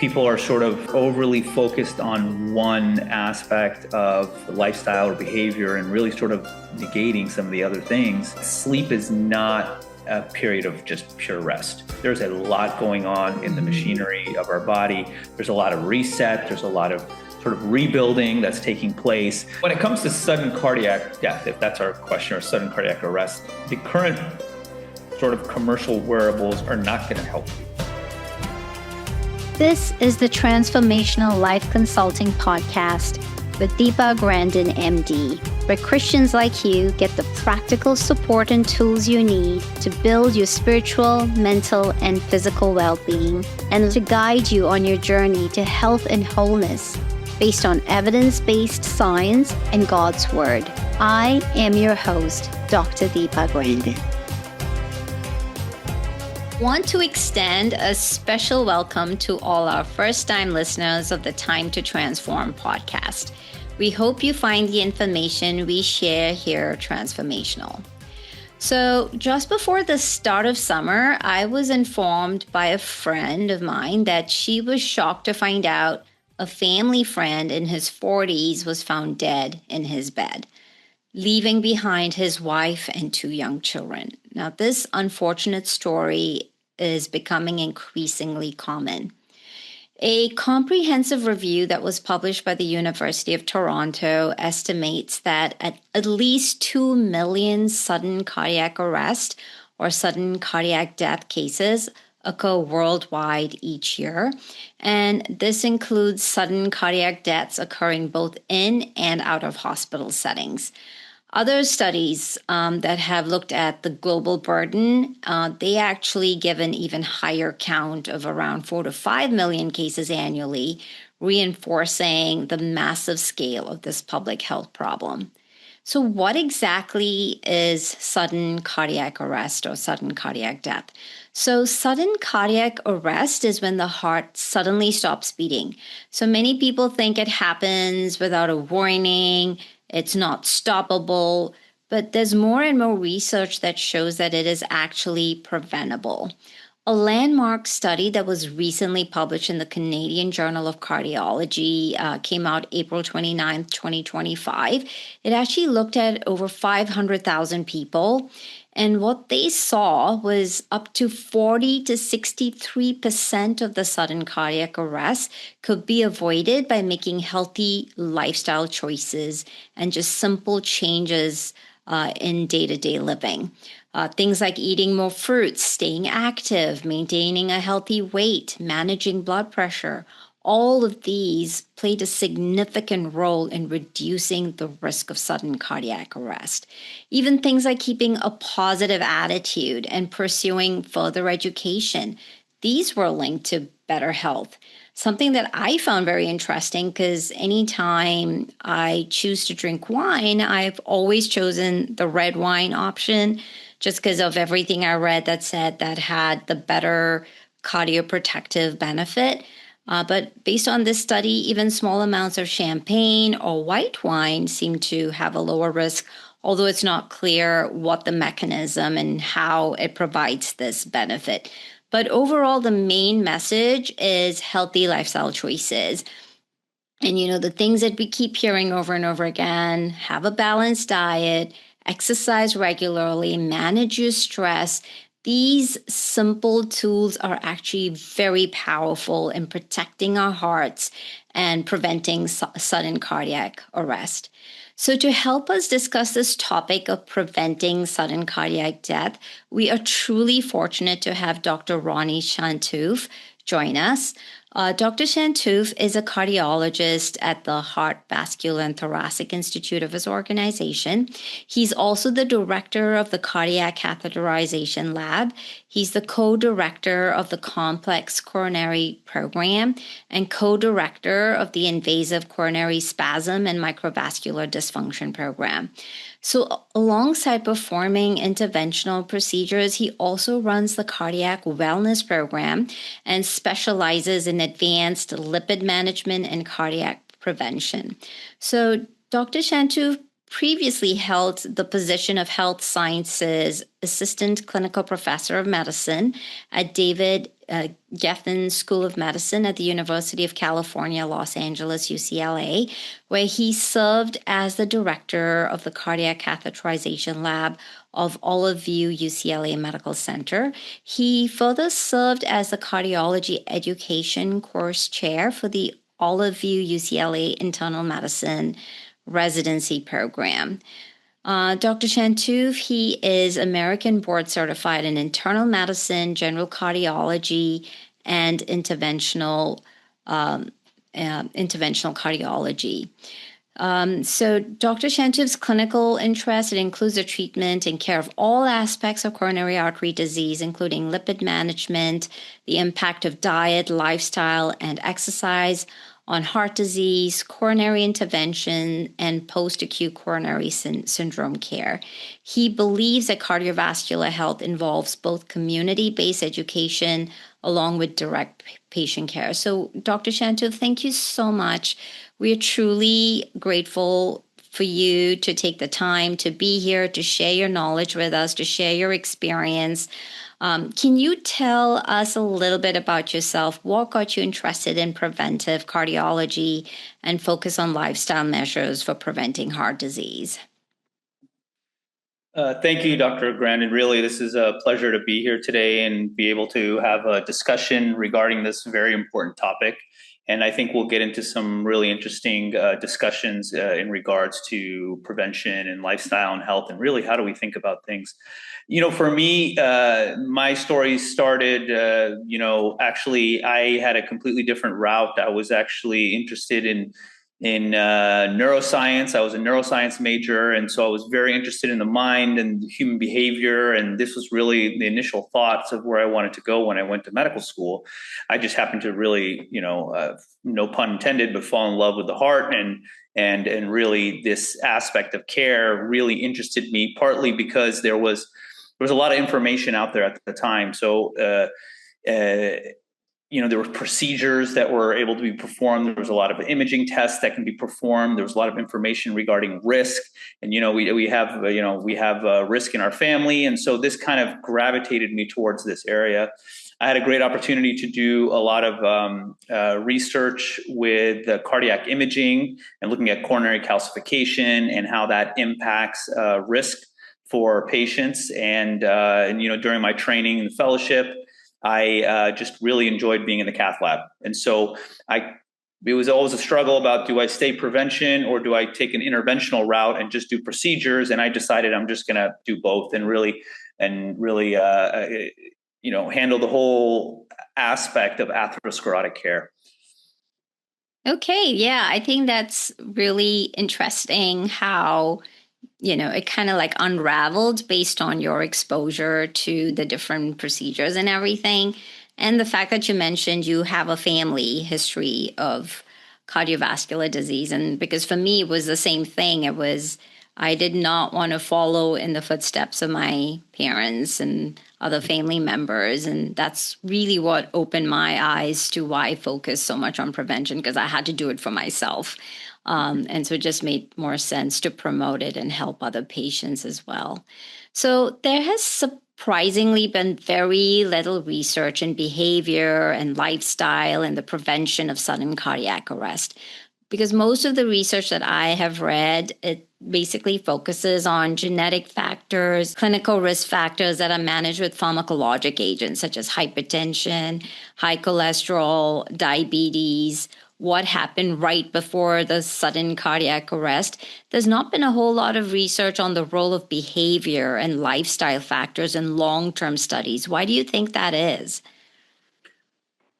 People are sort of overly focused on one aspect of lifestyle or behavior and really sort of negating some of the other things. Sleep is not a period of just pure rest. There's a lot going on in the machinery of our body. There's a lot of reset. There's a lot of sort of rebuilding that's taking place. When it comes to sudden cardiac death, if that's our question, or sudden cardiac arrest, the current sort of commercial wearables are not going to help you. This is the Transformational Life Consulting Podcast with Deepa Grandin, MD, where Christians like you get the practical support and tools you need to build your spiritual, mental, and physical well-being, and to guide you on your journey to health and wholeness based on evidence-based science and God's Word. I am your host, Dr. Deepa Grandin. Want to extend a special welcome to all our first-time listeners of the Time to Transform podcast. We hope you find the information we share here transformational. So just before the start of summer, I was informed by a friend of mine that she was shocked to find out a family friend in his 40s was found dead in his bed, leaving behind his wife and 2 young children. Now, this unfortunate story is becoming increasingly common. A comprehensive review that was published by the University of Toronto estimates that at least 2 million sudden cardiac arrest or sudden cardiac death cases occur worldwide each year. And this includes sudden cardiac deaths occurring both in and out of hospital settings. Other studies that have looked at the global burden, they actually give an even higher count of around 4 to 5 million cases annually, reinforcing the massive scale of this public health problem. So what exactly is sudden cardiac arrest or sudden cardiac death? So sudden cardiac arrest is when the heart suddenly stops beating. So many people think it happens without a warning. It's not stoppable, but there's more and more research that shows that it is actually preventable. A landmark study that was recently published in the Canadian Journal of Cardiology came out April 29th, 2025. It actually looked at over 500,000 people. And what they saw was up to 40 to 63% of the sudden cardiac arrest could be avoided by making healthy lifestyle choices and just simple changes in day-to-day living. Things like eating more fruits, staying active, maintaining a healthy weight, managing blood pressure. All of these played a significant role in reducing the risk of sudden cardiac arrest. Even things like keeping a positive attitude and pursuing further education, these were linked to better health. Something that I found very interesting, because anytime I choose to drink wine, I've always chosen the red wine option just because of everything I read that said that had the better cardioprotective benefit. But based on this study, even small amounts of champagne or white wine seem to have a lower risk, although it's not clear what the mechanism and how it provides this benefit. But overall, the main message is healthy lifestyle choices. And, the things that we keep hearing over and over again: have a balanced diet, exercise regularly, manage your stress. These simple tools are actually very powerful in protecting our hearts and preventing sudden cardiac arrest. So to help us discuss this topic of preventing sudden cardiac death, we are truly fortunate to have Dr. Ronnie Chantouf join us. Dr. Chantouf is a cardiologist at the Heart, Vascular, and Thoracic Institute of his organization. He's also the director of the Cardiac Catheterization Lab. He's the co-director of the Complex Coronary Program and co-director of the Invasive Coronary Spasm and Microvascular Dysfunction Program. So alongside performing interventional procedures, he also runs the Cardiac Wellness Program and specializes in advanced lipid management and cardiac prevention. So Dr. Chantouf previously held the position of Health Sciences Assistant Clinical Professor of Medicine at David Geffen School of Medicine at the University of California, Los Angeles, UCLA, where he served as the director of the cardiac catheterization lab of Olive View UCLA Medical Center. He further served as the cardiology education course chair for the Olive View UCLA Internal Medicine residency program. Dr. Chantouf, he is American board certified in internal medicine, general cardiology, and interventional cardiology. So Dr. Chantouf's clinical interest, it includes the treatment and care of all aspects of coronary artery disease, including lipid management, the impact of diet, lifestyle, and exercise on heart disease, coronary intervention, and post-acute coronary syndrome care. He believes that cardiovascular health involves both community-based education along with direct patient care. So, Dr. Chantouf, thank you so much. We are truly grateful for you to take the time to be here, to share your knowledge with us, to share your experience. Can you tell us a little bit about yourself? What got you interested in preventive cardiology and focus on lifestyle measures for preventing heart disease? Thank you, Dr. Grandin. Really, this is a pleasure to be here today and be able to have a discussion regarding this very important topic. And I think we'll get into some really interesting discussions in regards to prevention and lifestyle and health, and really how do we think about things. For me, my story started, actually I had a completely different route. I was actually interested in neuroscience. I was a neuroscience major, and so I was very interested in the mind and human behavior. And this was really the initial thoughts of where I wanted to go when I went to medical school. I just happened to really, no pun intended, but fall in love with the heart, and really this aspect of care really interested me. Partly because there was a lot of information out there at the time. So. There were procedures that were able to be performed. There was a lot of imaging tests that can be performed. There was a lot of information regarding risk, and we have risk in our family, and so this kind of gravitated me towards this area. I had a great opportunity to do a lot of research with cardiac imaging and looking at coronary calcification and how that impacts risk for patients. And during my training and fellowship, I just really enjoyed being in the cath lab. And so it was always a struggle about, do I stay prevention or do I take an interventional route and just do procedures? And I decided I'm just going to do both and really handle the whole aspect of atherosclerotic care. Okay. Yeah. I think that's really interesting how it kind of like unraveled based on your exposure to the different procedures and everything. And the fact that you mentioned you have a family history of cardiovascular disease. And because for me, it was the same thing. I did not want to follow in the footsteps of my parents and other family members. And that's really what opened my eyes to why I focus so much on prevention, because I had to do it for myself. And so it just made more sense to promote it and help other patients as well. So there has surprisingly been very little research in behavior and lifestyle and the prevention of sudden cardiac arrest, because most of the research that I have read, it basically focuses on genetic factors, clinical risk factors that are managed with pharmacologic agents such as hypertension, high cholesterol, diabetes, what happened right before the sudden cardiac arrest. There's not been a whole lot of research on the role of behavior and lifestyle factors in long-term studies. Why do you think that is?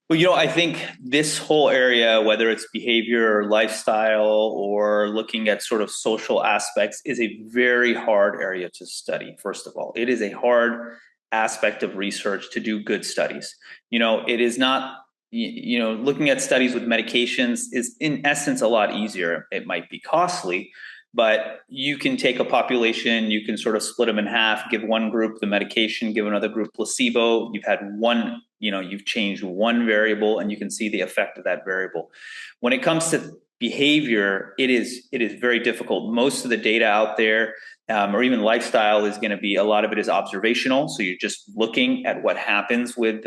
Well, I think this whole area, whether it's behavior or lifestyle or looking at sort of social aspects, is a very hard area to study. First of all, it is a hard aspect of research to do good studies. It is not, looking at studies with medications is in essence a lot easier. It might be costly, but you can take a population, you can sort of split them in half, give one group the medication, give another group placebo. You've had one, you've changed one variable and you can see the effect of that variable. When it comes to behavior, it is very difficult. Most of the data out there or even lifestyle is going to be, a lot of it is observational. So you're just looking at what happens with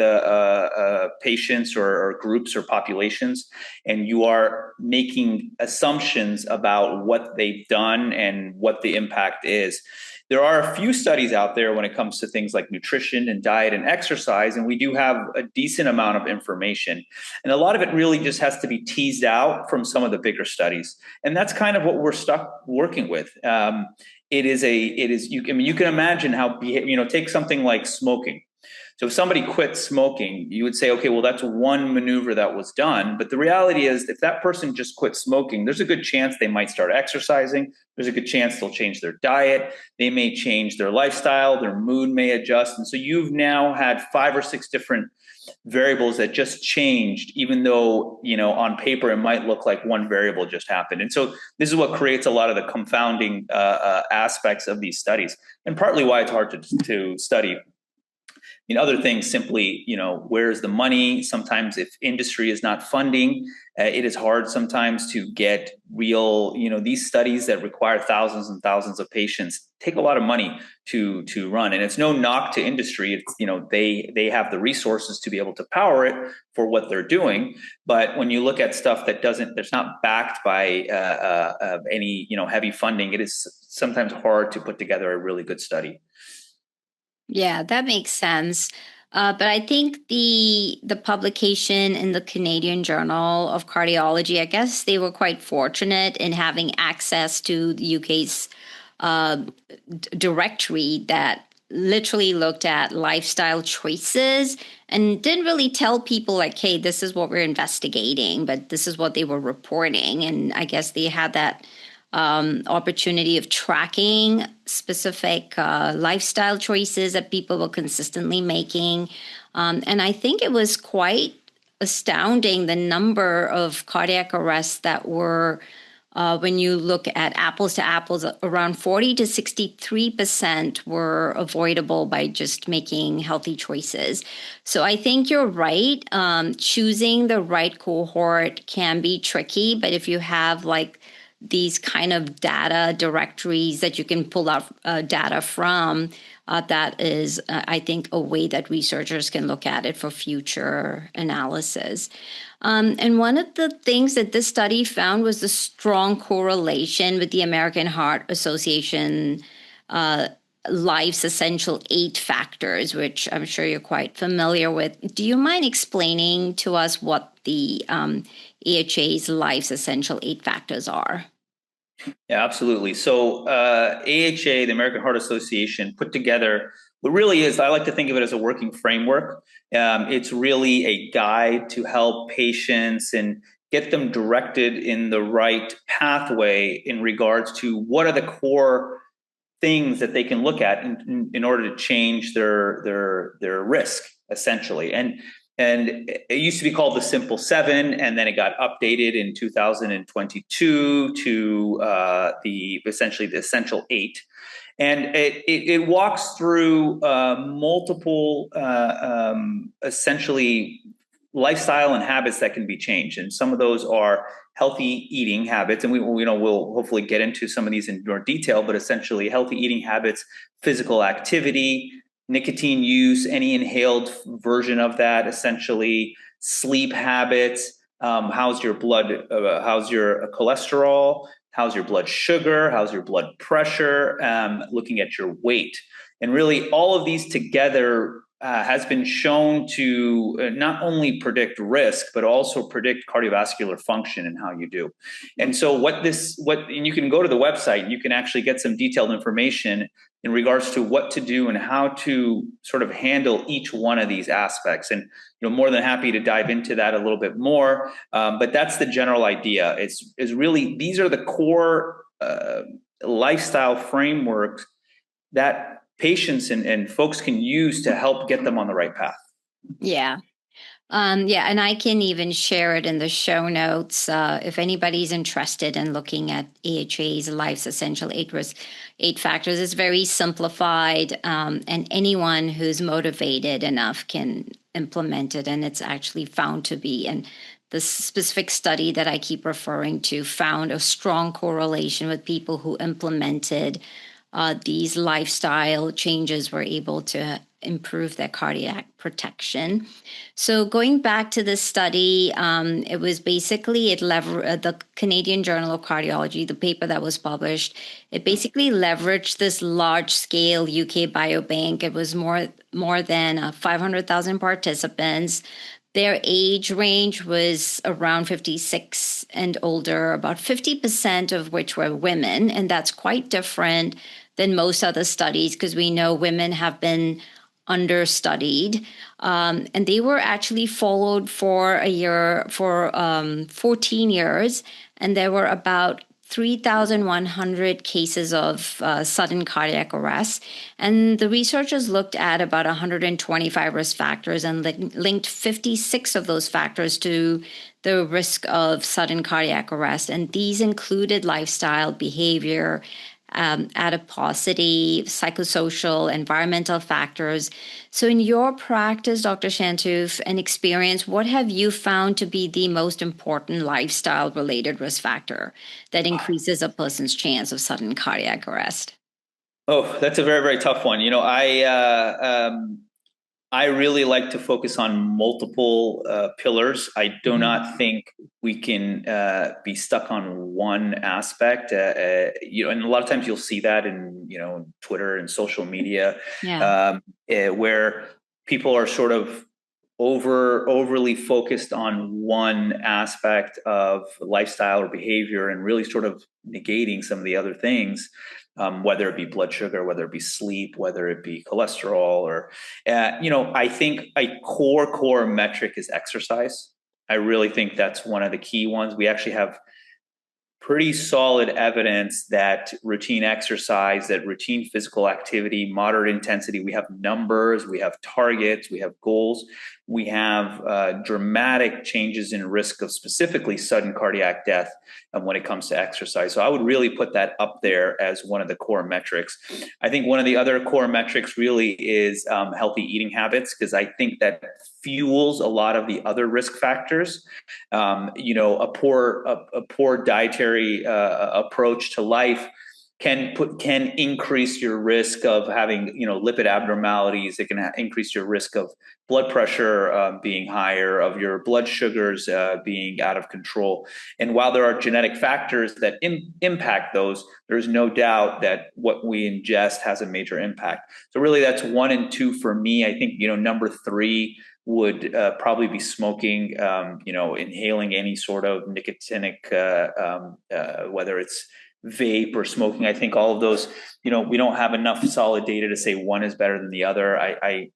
patients or groups or populations, and you are making assumptions about what they've done and what the impact is. There are a few studies out there when it comes to things like nutrition and diet and exercise, and we do have a decent amount of information. And a lot of it really just has to be teased out from some of the bigger studies. And that's kind of what we're stuck working with. I mean, you can imagine how, take something like smoking. So if somebody quits smoking, you would say, okay, well, that's one maneuver that was done. But the reality is, if that person just quit smoking, there's a good chance they might start exercising. There's a good chance they'll change their diet. They may change their lifestyle. Their mood may adjust. And so you've now had 5 or 6 different variables that just changed, even though, on paper, it might look like one variable just happened. And so this is what creates a lot of the confounding aspects of these studies, and partly why it's hard to study. Other things simply, where's the money? Sometimes if industry is not funding, it is hard sometimes to get real, these studies that require thousands and thousands of patients take a lot of money to run. And it's no knock to industry. It's, they have the resources to be able to power it for what they're doing. But when you look at stuff that's not backed by any, heavy funding, it is sometimes hard to put together a really good study. Yeah, that makes sense. But I think the publication in the Canadian Journal of Cardiology, I guess they were quite fortunate in having access to the UK's directory that literally looked at lifestyle choices and didn't really tell people like, hey, this is what we're investigating, but this is what they were reporting. And I guess they had that opportunity of tracking specific lifestyle choices that people were consistently making. And I think it was quite astounding the number of cardiac arrests that were, when you look at apples to apples, around 40 to 63% were avoidable by just making healthy choices. So I think you're right. Choosing the right cohort can be tricky, but if you have like these kind of data directories that you can pull out data from, that is, I think, a way that researchers can look at it for future analysis. And one of the things that this study found was the strong correlation with the American Heart Association Life's Essential 8 factors, which I'm sure you're quite familiar with. Do you mind explaining to us what the AHA's Life's Essential 8 factors are? Yeah, absolutely. So AHA, the American Heart Association, put together what really is, I like to think of it as a working framework. It's really a guide to help patients and get them directed in the right pathway in regards to what are the core things that they can look at in order to change their risk, essentially. And it used to be called the Simple Seven, and then it got updated in 2022 to essentially the Essential 8. And it walks through multiple essentially lifestyle and habits that can be changed. And some of those are healthy eating habits. And we'll hopefully get into some of these in more detail, but essentially healthy eating habits, physical activity, nicotine use, any inhaled version of that, essentially sleep habits, how's your blood, how's your cholesterol, how's your blood sugar, how's your blood pressure, looking at your weight. And really all of these together has been shown to not only predict risk, but also predict cardiovascular function and how you do. And so and you can go to the website and you can actually get some detailed information in regards to what to do and how to sort of handle each one of these aspects. And more than happy to dive into that a little bit more. But that's the general idea. Is really, these are the core lifestyle frameworks that patients and folks can use to help get them on the right path. Yeah. Yeah, and I can even share it in the show notes if anybody's interested in looking at AHA's Life's Essential 8 factors. It's very simplified, and anyone who's motivated enough can implement it, and it's actually found to be. And the specific study that I keep referring to found a strong correlation with people who implemented these lifestyle changes were able to improve their cardiac protection. So going back to this study, it was basically the Canadian Journal of Cardiology, the paper that was published. It basically leveraged this large-scale UK biobank. It was more than 500,000 participants. Their age range was around 56 and older, about 50% of which were women, and that's quite different than most other studies because we know women have been understudied. And they were actually followed for 14 years, and there were about 3,100 cases of sudden cardiac arrest. And the researchers looked at about 125 risk factors and linked 56 of those factors to the risk of sudden cardiac arrest. And these included lifestyle, behavior, adiposity, psychosocial, environmental factors. So in your practice, Dr. Shantuf, and experience, what have you found to be the most important lifestyle-related risk factor that increases a person's chance of sudden cardiac arrest? Oh, that's a very, very tough one. I really like to focus on multiple pillars. I do not think we can be stuck on one aspect. And a lot of times you'll see that in Twitter and social media, where people are sort of overly focused on one aspect of lifestyle or behavior and really sort of negating some of the other things. Whether it be blood sugar, whether it be sleep, whether it be cholesterol, or, I think a core metric is exercise. I really think that's one of the key ones. We actually have pretty solid evidence that routine exercise, that routine physical activity, moderate intensity, we have numbers, we have targets, we have goals, we have dramatic changes in risk of specifically sudden cardiac death when it comes to exercise. So I would really put that up there as one of the core metrics. I think one of the other core metrics really is healthy eating habits, because I think that fuels a lot of the other risk factors. A poor dietary approach to life can increase your risk of having lipid abnormalities. It can increase your risk of blood pressure being higher, of your blood sugars being out of control. And while there are genetic factors that impact those, there's no doubt that what we ingest has a major impact. So really, that's 1 and 2 for me. I think number 3 would probably be smoking, inhaling any sort of nicotinic, whether it's vape or smoking. I think all of those, we don't have enough solid data to say one is better than the other. I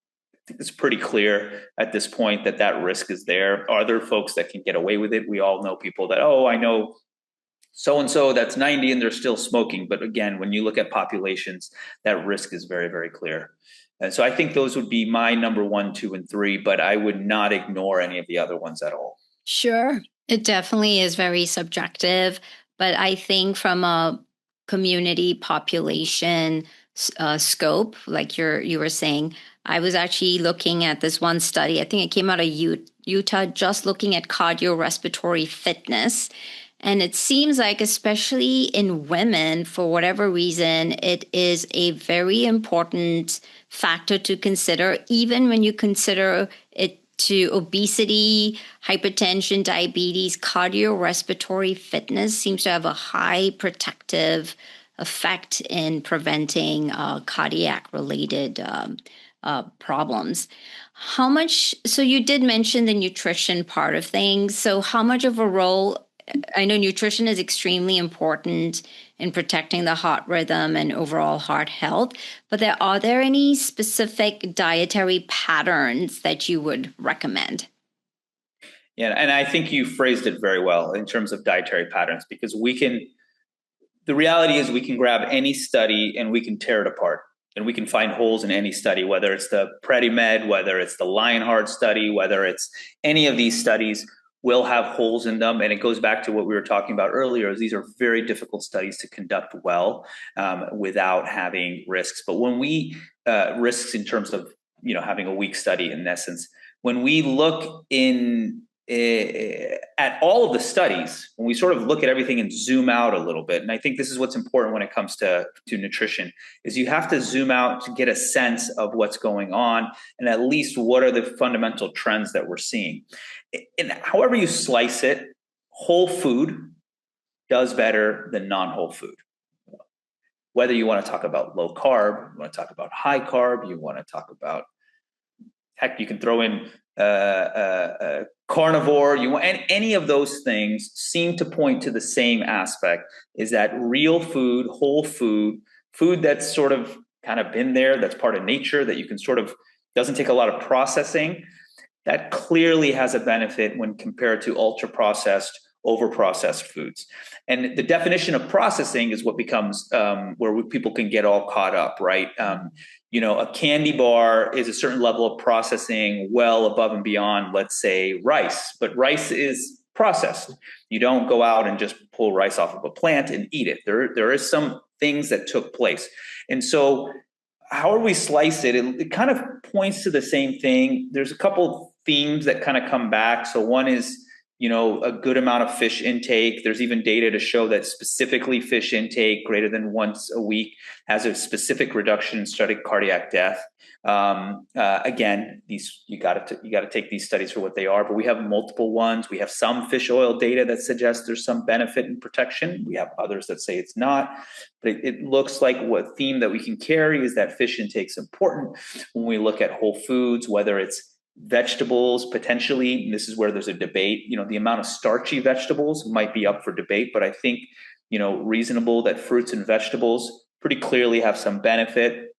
think it's pretty clear at this point that risk is there. Are there folks that can get away with it? We all know people that, I know so-and-so that's 90 and they're still smoking. But again, when you look at populations, that risk is very, very clear. And so I think those would be my number 1, 2, and 3, but I would not ignore any of the other ones at all. Sure. It definitely is very subjective, but I think from a community population scope, like you were saying, I was actually looking at this one study. I think it came out of Utah, just looking at cardiorespiratory fitness. And it seems like, especially in women, for whatever reason, it is a very important factor to consider, even when you consider it to obesity, hypertension, diabetes. Cardiorespiratory fitness seems to have a high protective effect in preventing cardiac-related problems. So you did mention the nutrition part of things. So how much of a role, I know nutrition is extremely important in protecting the heart rhythm and overall heart health, but are there any specific dietary patterns that you would recommend? Yeah, and I think you phrased it very well in terms of dietary patterns, because the reality is we can grab any study and we can tear it apart. And we can find holes in any study, whether it's the PrediMed, whether it's the Lionheart study, whether it's any of these studies will have holes in them. And it goes back to what we were talking about earlier, is these are very difficult studies to conduct well without having risks. But when we risks in terms of having a weak study, in essence, when we look in at all of the studies, when we sort of look at everything and zoom out a little bit, and I think this is what's important when it comes to nutrition, is you have to zoom out to get a sense of what's going on and at least what are the fundamental trends that we're seeing. And however you slice it, whole food does better than non-whole food. Whether you want to talk about low carb, you want to talk about high carb, you want to talk about, heck, you can throw in carnivore, you want, and any of those things seem to point to the same aspect, is that real food, whole food, food that's sort of kind of been there, that's part of nature, that you can sort of, doesn't take a lot of processing, that clearly has a benefit when compared to ultra processed, over processed foods. And the definition of processing is what becomes where people can get all caught up, right? A candy bar is a certain level of processing well above and beyond, let's say, rice. But rice is processed. You don't go out and just pull rice off of a plant and eat it. There is some things that took place. And so however we slice it, it kind of points to the same thing. There's a couple themes that kind of come back. So one is, a good amount of fish intake. There's even data to show that specifically fish intake greater than once a week has a specific reduction in studied cardiac death. Again, you got to take these studies for what they are, but we have multiple ones. We have some fish oil data that suggests there's some benefit in protection. We have others that say it's not, but it looks like what theme that we can carry is that fish intake is important when we look at whole foods, whether it's vegetables, potentially, and this is where there's a debate, the amount of starchy vegetables might be up for debate, but I think, reasonable that fruits and vegetables pretty clearly have some benefit.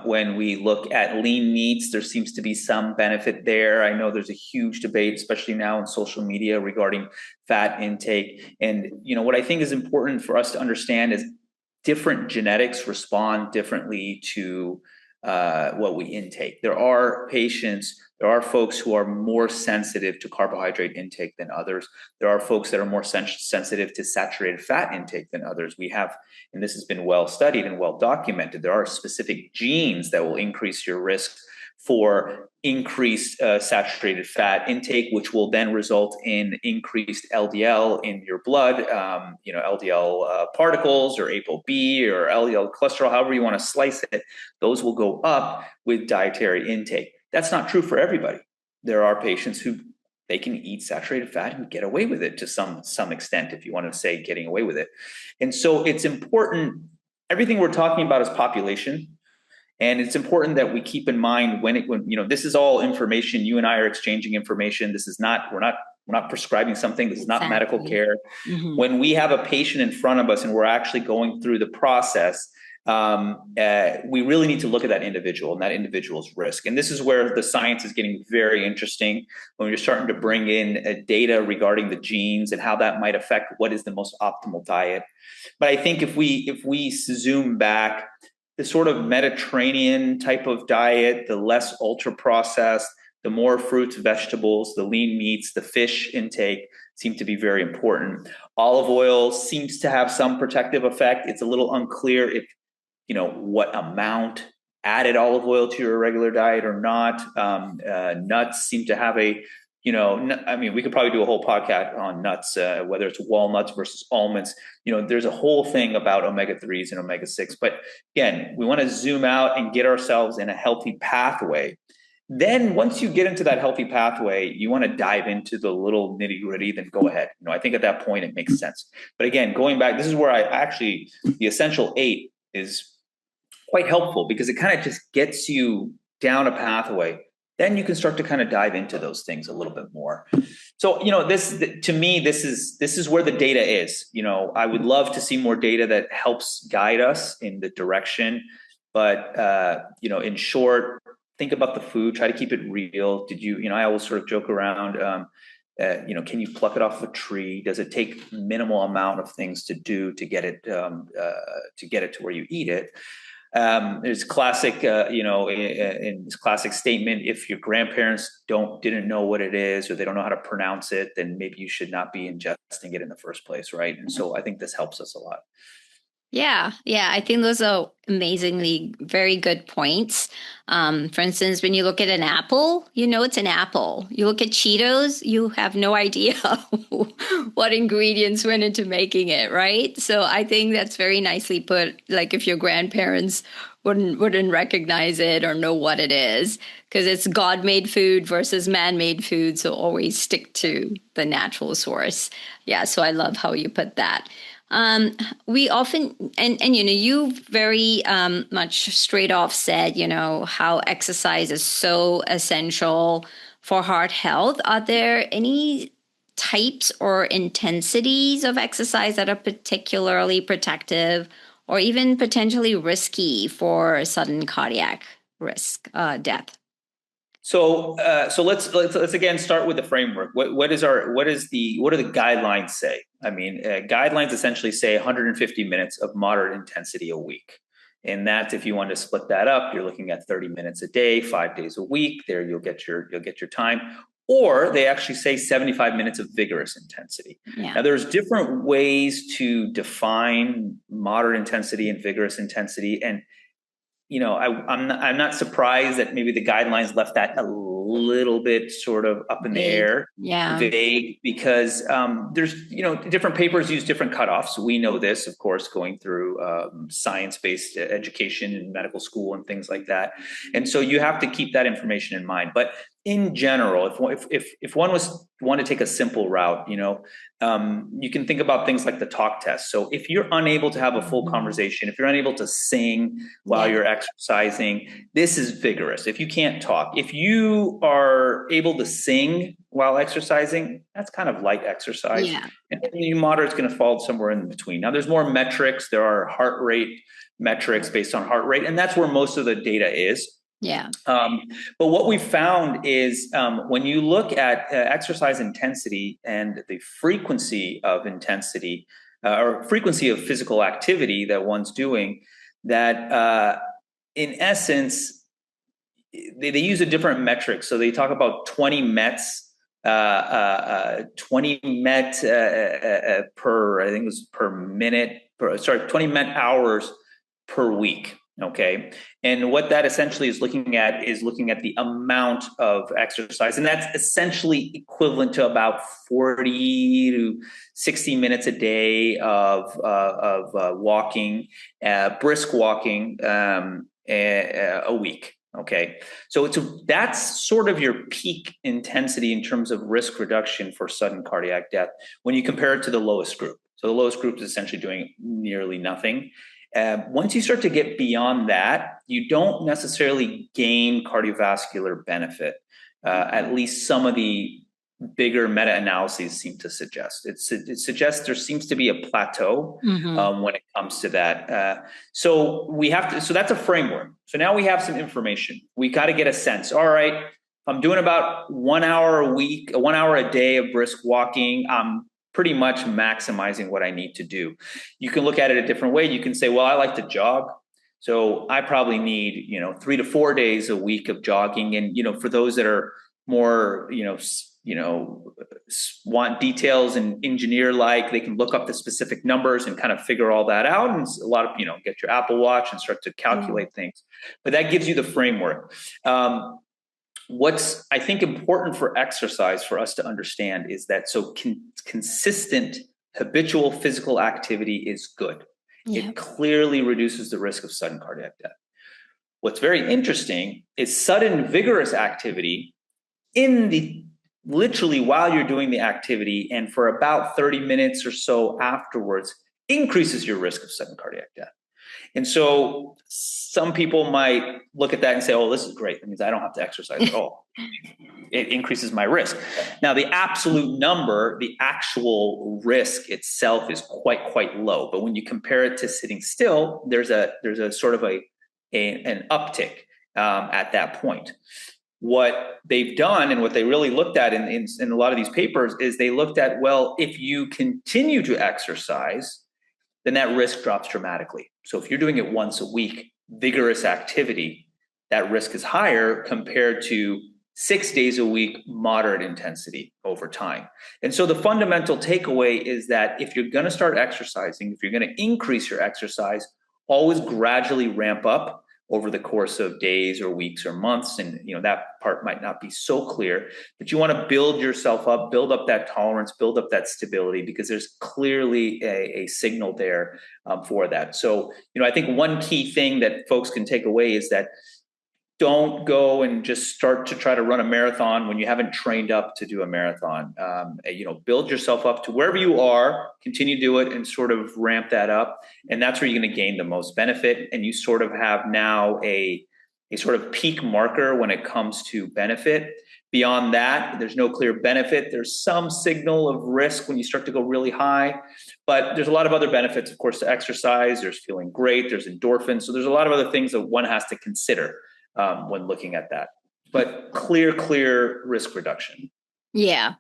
When we look at lean meats, there seems to be some benefit there. I know there's a huge debate, especially now in social media, regarding fat intake. And, what I think is important for us to understand is different genetics respond differently to what we intake. There are folks who are more sensitive to carbohydrate intake than others. There are folks that are more sensitive to saturated fat intake than others. We have, and this has been well studied and well documented, there are specific genes that will increase your risk for increased saturated fat intake, which will then result in increased LDL in your blood, LDL particles or ApoB or LDL cholesterol, however you want to slice it, those will go up with dietary intake. That's not true for everybody. There are patients who they can eat saturated fat and get away with it to some extent, if you want to say getting away with it. And so it's important, everything we're talking about is population. And it's important that we keep in mind when this is all information. You and I are exchanging information. This is not, we're not prescribing something. This is not medical care. Mm-hmm. When we have a patient in front of us and we're actually going through the process, we really need to look at that individual and that individual's risk. And this is where the science is getting very interesting, when you're starting to bring in data regarding the genes and how that might affect what is the most optimal diet. But I think if we zoom back, the sort of Mediterranean type of diet, the less ultra processed, the more fruits, vegetables, the lean meats, the fish intake seem to be very important. Olive oil seems to have some protective effect. It's a little unclear if, what amount added olive oil to your regular diet or not. Nuts seem to have we could probably do a whole podcast on nuts, whether it's walnuts versus almonds. There's a whole thing about omega-3s and omega-6. But again, we want to zoom out and get ourselves in a healthy pathway. Then once you get into that healthy pathway, you want to dive into the little nitty-gritty, then go ahead. I think at that point it makes sense. But again, going back, this is where the Essential 8 is quite helpful, because it kind of just gets you down a pathway. Then you can start to kind of dive into those things a little bit more. So, to me, this is where the data is. I would love to see more data that helps guide us in the direction. But, in short, think about the food, try to keep it real. I always sort of joke around, can you pluck it off a tree? Does it take minimal amount of things to do to get it to where you eat it? There's classic, in this classic statement, if your grandparents didn't know what it is, or they don't know how to pronounce it, then maybe you should not be ingesting it in the first place, right? And so I think this helps us a lot. Yeah, yeah, I think those are amazingly very good points. For instance, when you look at an apple, you know it's an apple. You look at Cheetos, you have no idea what ingredients went into making it, right? So I think that's very nicely put. Like if your grandparents wouldn't recognize it or know what it is, because it's God-made food versus man-made food. So always stick to the natural source. Yeah, so I love how you put that. We often, and you know, you very much straight off said, you know, how exercise is so essential for heart health. Are there any types or intensities of exercise that are particularly protective or even potentially risky for sudden cardiac risk, death? So let's again start with the framework. What is our what do the guidelines say? I mean, guidelines essentially say 150 minutes of moderate intensity a week, and that's if you want to split that up, you're looking at 30 minutes a day, 5 days a week. There you'll get your time. Or they actually say 75 minutes of vigorous intensity. Yeah. Now, there's different ways to define moderate intensity and vigorous intensity, and I'm not surprised that maybe the guidelines left that a little bit sort of up in the Vague. air, Yeah. vague, because there's different papers use different cutoffs. We know this, of course, going through science-based education in medical school and things like that, and so you have to keep that information in mind. But in general, if one was want to take a simple route, you can think about things like the talk test. So if you're unable to have a full conversation, if you're unable to sing while Yeah. you're exercising, this is vigorous. If you can't talk, if you are able to sing while exercising, that's kind of light exercise. Yeah. And your moderate's going to fall somewhere in between. Now, there's more metrics. There are heart rate metrics based on heart rate, and that's where most of the data is. Yeah. But what we found is when you look at exercise intensity and the frequency of intensity or frequency of physical activity that one's doing, that in essence, they use a different metric. So they talk about 20 METs, 20 MET per, I think it was per minute, 20 MET hours per week. Okay. And what that essentially is looking at the amount of exercise. And that's essentially equivalent to about 40 to 60 minutes a day of walking, brisk walking a week. Okay. So that's sort of your peak intensity in terms of risk reduction for sudden cardiac death when you compare it to the lowest group. So the lowest group is essentially doing nearly nothing. Once you start to get beyond that, you don't necessarily gain cardiovascular benefit. At least some of the bigger meta-analyses seem to suggest. It suggests there seems to be a plateau when it comes to that. So that's a framework. So now we have some information. We got to get a sense. All right, if I'm doing about 1 hour a week, 1 hour a day of brisk walking, I'm pretty much maximizing what I need to do. You can look at it a different way. You can say, well, I like to jog, so I probably need 3 to 4 days a week of jogging. And for those that are more want details and engineer like, they can look up the specific numbers and kind of figure all that out. And a lot of get your Apple Watch and start to calculate things. But that gives you the framework. What's I think important for exercise for us to understand is that consistent habitual physical activity is good. Yeah. It clearly reduces the risk of sudden cardiac death. What's very interesting is sudden vigorous activity literally while you're doing the activity and for about 30 minutes or so afterwards increases your risk of sudden cardiac death. And so some people might look at that and say, oh, this is great. That means I don't have to exercise at all. It increases my risk. Now, the absolute number, the actual risk itself is quite low. But when you compare it to sitting still, there's a sort of an uptick at that point. What they've done and what they really looked at in a lot of these papers is they looked at, well, if you continue to exercise, then that risk drops dramatically. So if you're doing it once a week, vigorous activity, that risk is higher compared to 6 days a week, moderate intensity over time. And so the fundamental takeaway is that if you're going to start exercising, if you're going to increase your exercise, always gradually ramp up over the course of days or weeks or months. And that part might not be so clear, but you want to build yourself up, build up that tolerance, build up that stability, because there's clearly a signal there for that. So, I think one key thing that folks can take away is that don't go and just start to try to run a marathon when you haven't trained up to do a marathon. Build yourself up to wherever you are, continue to do it and sort of ramp that up. And that's where you're going to gain the most benefit. And you sort of have now a sort of peak marker when it comes to benefit. Beyond that, there's no clear benefit. There's some signal of risk when you start to go really high, but there's a lot of other benefits, of course, to exercise. There's feeling great. There's endorphins. So there's a lot of other things that one has to consider when looking at that, but clear risk reduction. Yeah.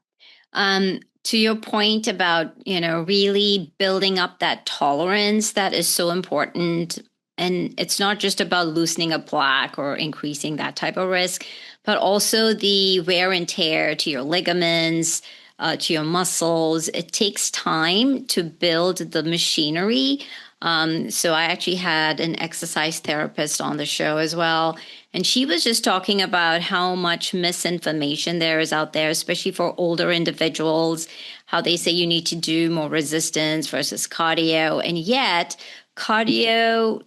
To your point about, really building up that tolerance, that is so important. And it's not just about loosening a plaque or increasing that type of risk, but also the wear and tear to your ligaments, to your muscles. It takes time to build the machinery. So I actually had an exercise therapist on the show as well. And she was just talking about how much misinformation there is out there, especially for older individuals, how they say you need to do more resistance versus cardio. And yet cardio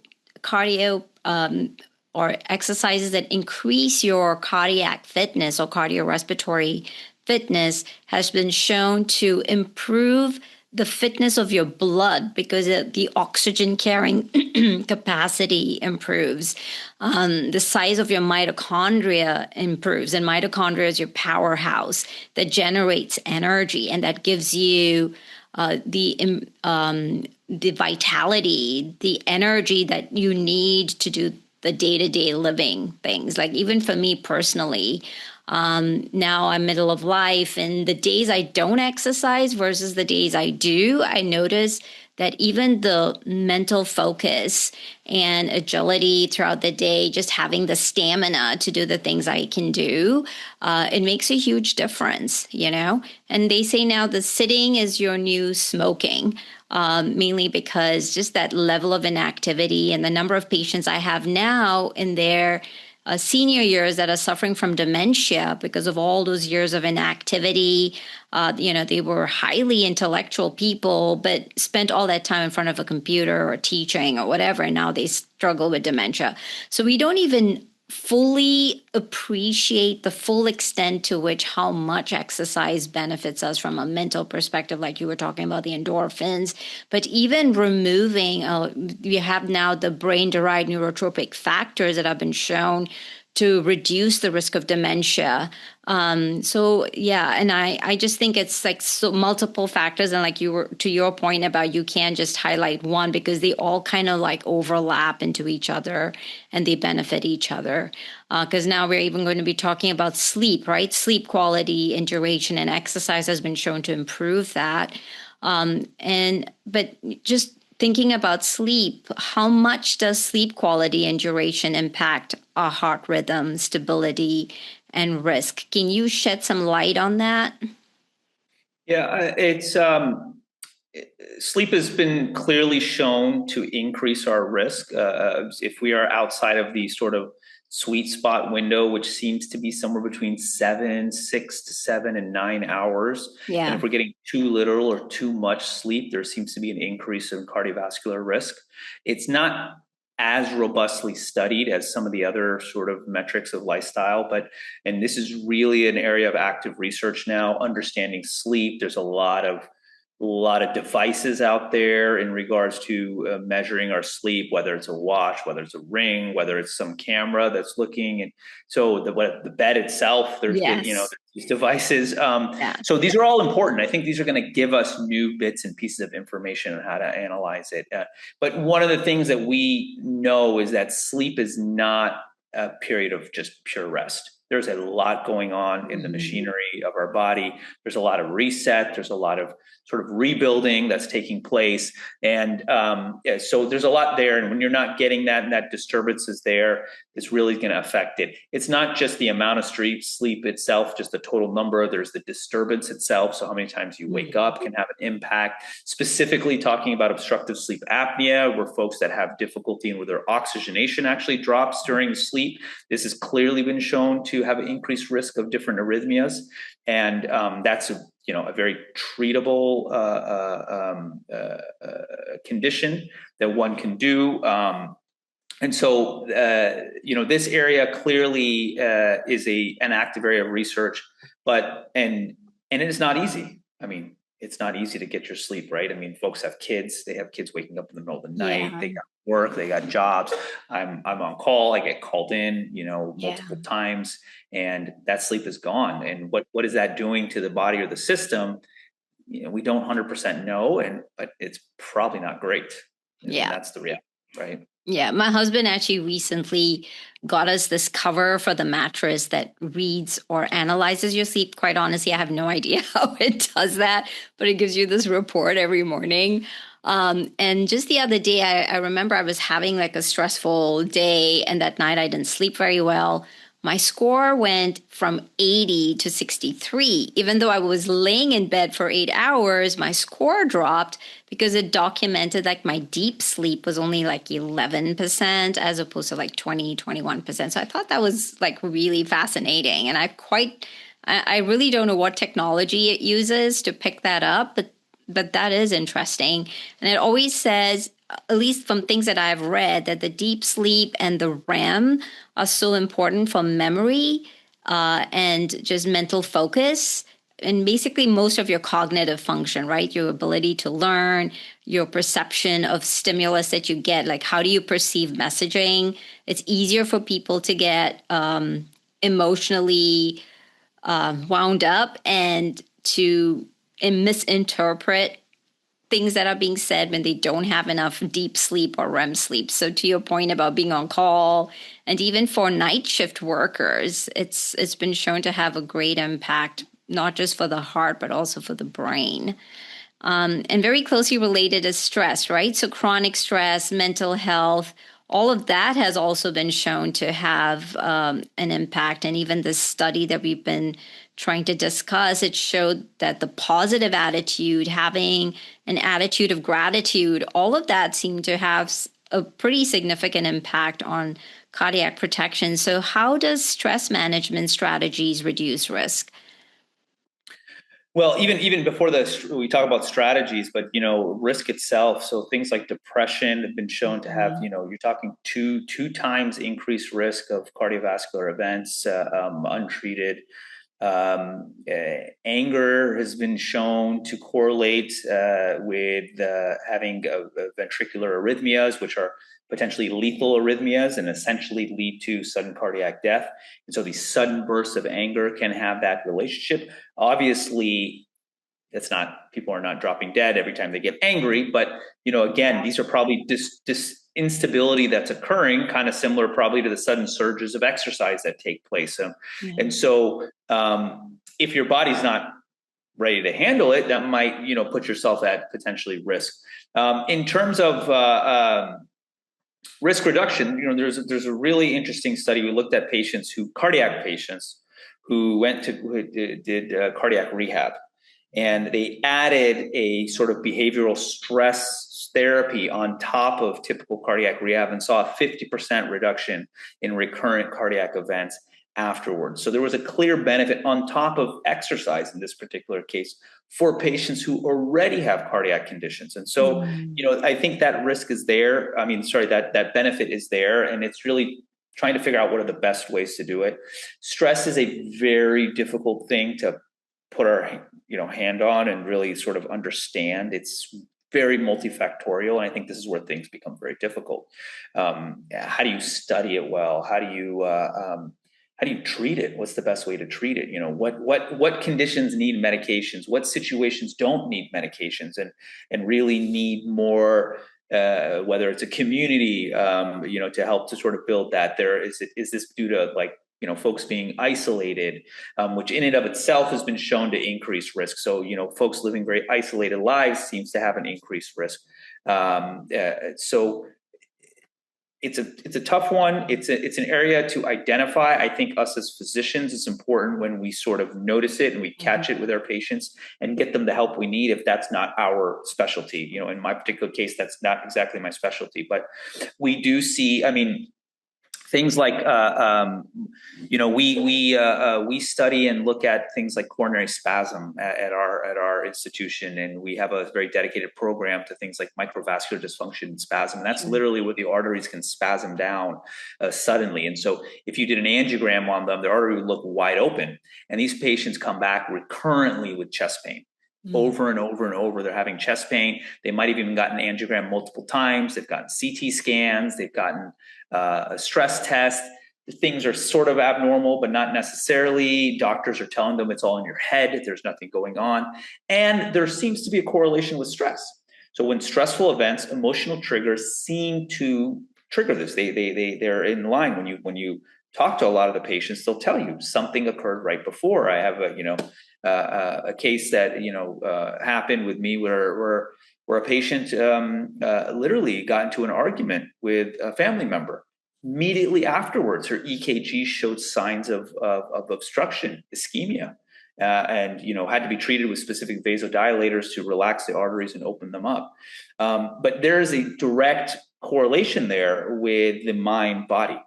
or exercises that increase your cardiac fitness or cardiorespiratory fitness has been shown to improve the fitness of your blood because the oxygen carrying capacity improves. The size of your mitochondria improves, and mitochondria is your powerhouse that generates energy and that gives you the vitality, the energy that you need to do the day-to-day living things. Like even for me personally, now I'm middle of life, and the days I don't exercise versus the days I do, I notice that even the mental focus and agility throughout the day, just having the stamina to do the things I can do, it makes a huge difference, And they say now the sitting is your new smoking, mainly because just that level of inactivity and the number of patients I have now in their senior years that are suffering from dementia because of all those years of inactivity. They were highly intellectual people, but spent all that time in front of a computer or teaching or whatever. And now they struggle with dementia. So we don't even fully appreciate the full extent to which how much exercise benefits us from a mental perspective, like you were talking about the endorphins, but even removing, you have now the brain-derived neurotropic factors that have been shown to reduce the risk of dementia. And I just think it's like so multiple factors. And like you were, to your point about you can't just highlight one because they all kind of like overlap into each other and they benefit each other. Because now we're even going to be talking about sleep, right? Sleep quality and duration, and exercise has been shown to improve that. But just thinking about sleep, how much does sleep quality and duration impact our heart rhythm, stability, and risk? Can you shed some light on that? Yeah, it's sleep has been clearly shown to increase our risk if we are outside of the sort of sweet spot window, which seems to be somewhere between 6 to 7 and 9 hours. Yeah. And if we're getting too little or too much sleep, there seems to be an increase in cardiovascular risk. It's not as robustly studied as some of the other sort of metrics of lifestyle, and this is really an area of active research now, understanding sleep. There's a lot of devices out there in regards to measuring our sleep, whether it's a watch, whether it's a ring, whether it's some camera that's looking. And so the bed itself, there's these devices. So these are all important. I think these are going to give us new bits and pieces of information on how to analyze it. But one of the things that we know is that sleep is not a period of just pure rest. There's a lot going on in the machinery of our body. There's a lot of reset. There's a lot of sort of rebuilding that's taking place. And so there's a lot there. And when you're not getting that and that disturbance is there, is really going to affect it. It's not just the amount of sleep itself, just the total number. There's the disturbance itself. So how many times you wake up can have an impact. Specifically talking about obstructive sleep apnea, where folks that have difficulty and where their oxygenation actually drops during sleep. This has clearly been shown to have an increased risk of different arrhythmias. And that's a very treatable condition that one can do. And so, this area clearly is an active area of research, and it is not easy. I mean, it's not easy to get your sleep, right? I mean, folks have kids; they have kids waking up in the middle of the night. They got work, they got jobs. I'm on call. I get called in, multiple times, and that sleep is gone. And what is that doing to the body or the system? We don't 100% know, but it's probably not great. And that's the reality, right? Yeah, my husband actually recently got us this cover for the mattress that reads or analyzes your sleep. Quite honestly, I have no idea how it does that, but it gives you this report every morning. And just the other day, I remember I was having like a stressful day, and that night I didn't sleep very well. My score went from 80 to 63. Even though I was laying in bed for 8 hours, my score dropped because it documented like my deep sleep was only like 11% as opposed to like 20, 21%. So I thought that was like really fascinating. And I really don't know what technology it uses to pick that up, but that is interesting. And it always says, at least from things that I've read, that the deep sleep and the REM are so important for memory and just mental focus, and basically most of your cognitive function, right? Your ability to learn, your perception of stimulus that you get, like how do you perceive messaging? It's easier for people to get emotionally wound up and misinterpret things that are being said when they don't have enough deep sleep or REM sleep. So to your point about being on call, and even for night shift workers, it's been shown to have a great impact, not just for the heart, but also for the brain. And very closely related is stress, right? So chronic stress, mental health, all of that has also been shown to have an impact. And even this study that we've been trying to discuss, it showed that the positive attitude, having an attitude of gratitude, all of that seemed to have a pretty significant impact on cardiac protection. So how does stress management strategies reduce risk? Well, even before this, we talk about strategies, but risk itself. So things like depression have been shown to have, you're talking two times increased risk of cardiovascular events untreated. Anger has been shown to correlate with having ventricular arrhythmias, which are potentially lethal arrhythmias and essentially lead to sudden cardiac death. And so these sudden bursts of anger can have that relationship. Obviously, people are not dropping dead every time they get angry, but again, these are probably instability that's occurring, kind of similar probably to the sudden surges of exercise that take place. And so if your body's not ready to handle it, that might, put yourself at potentially risk. In terms of risk reduction, there's a really interesting study. We looked at cardiac patients who did cardiac rehab, and they added a sort of behavioral stress therapy on top of typical cardiac rehab and saw a 50% reduction in recurrent cardiac events afterwards. So there was a clear benefit on top of exercise in this particular case for patients who already have cardiac conditions. And so, I think that risk is there. That benefit is there, and it's really trying to figure out what are the best ways to do it. Stress is a very difficult thing to put our hand on and really sort of understand. It's very multifactorial, and I think this is where things become very difficult. How do you study it well? How do you treat it? What's the best way to treat it? What conditions need medications? What situations don't need medications and really need more, whether it's a community, to help to sort of build that. Is this due to folks being isolated, which in and of itself has been shown to increase risk. So, folks living very isolated lives seems to have an increased risk. So it's a tough one. It's an area to identify. I think us as physicians, it's important when we sort of notice it and we catch it with our patients and get them the help we need if that's not our specialty. In my particular case, that's not exactly my specialty, but we do see, I mean, things like, we study and look at things like coronary spasm at our institution, and we have a very dedicated program to things like microvascular dysfunction and spasm. And that's literally where the arteries can spasm down suddenly. And so, if you did an angiogram on them, the artery would look wide open. And these patients come back recurrently with chest pain. Over and over and over, they're having chest pain. They might have even gotten an angiogram multiple times. They've gotten CT scans. They've gotten a stress test. Things are sort of abnormal, but not necessarily. Doctors are telling them it's all in your head. There's nothing going on. And there seems to be a correlation with stress. So when stressful events, emotional triggers seem to trigger this. They're in line. When you talk to a lot of the patients, they'll tell you something occurred right before. I have a case that happened with me where a patient literally got into an argument with a family member. Immediately afterwards, her EKG showed signs of obstruction, ischemia, and had to be treated with specific vasodilators to relax the arteries and open them up. But there is a direct correlation there with the mind body.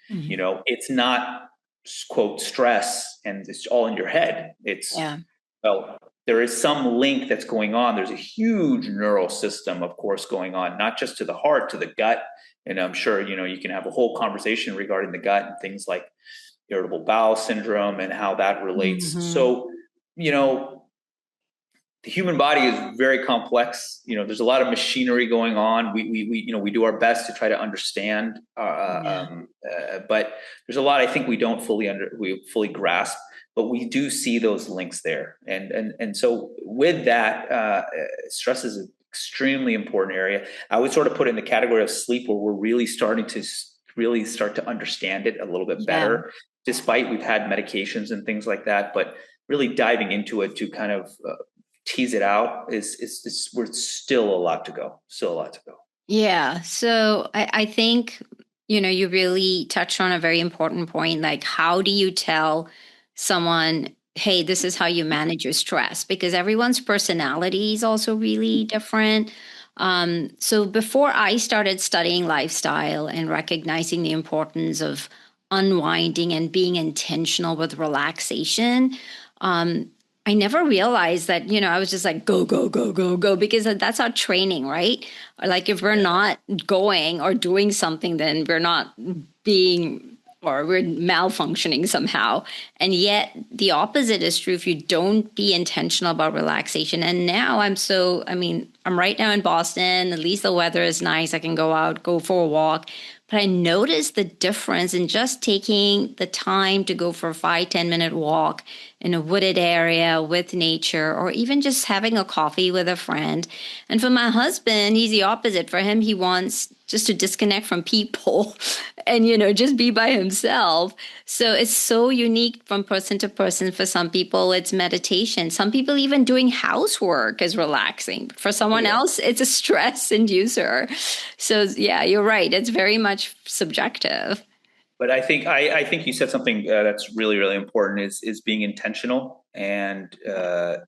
It's not, quote, stress and it's all in your head. Well, there is some link that's going on. There's a huge neural system, of course, going on, not just to the heart, to the gut. And I'm sure, you can have a whole conversation regarding the gut and things like irritable bowel syndrome and how that relates. So, the human body is very complex. There's a lot of machinery going on. We do our best to try to understand, but there's a lot I think we don't fully grasp. But we do see those links there, and so with that, stress is an extremely important area. I would sort of put it in the category of sleep, where we're really starting to understand it a little bit better, despite we've had medications and things like that. But really diving into it to kind of tease it out is we're still a lot to go. Yeah. So I think, you really touched on a very important point. Like, how do you tell someone, hey, this is how you manage your stress? Because everyone's personality is also really different. So before I started studying lifestyle and recognizing the importance of unwinding and being intentional with relaxation, I never realized that, I was just like, go, go, go, go, go, because that's our training, right? Like, if we're not going or doing something, then we're not we're malfunctioning somehow. And yet the opposite is true if you don't be intentional about relaxation. And now I'm right now in Boston. At least the weather is nice. I can go out, go for a walk. But I noticed the difference in just taking the time to go for a 5-10 minute walk in a wooded area with nature, or even just having a coffee with a friend. And for my husband, he's the opposite. For him, he wants just to disconnect from people and, just be by himself. So it's so unique from person to person. For some people, it's meditation. Some people, even doing housework is relaxing. For someone else, it's a stress inducer. So yeah, you're right. It's very much subjective. But I think you said something that's really, really important is being intentional and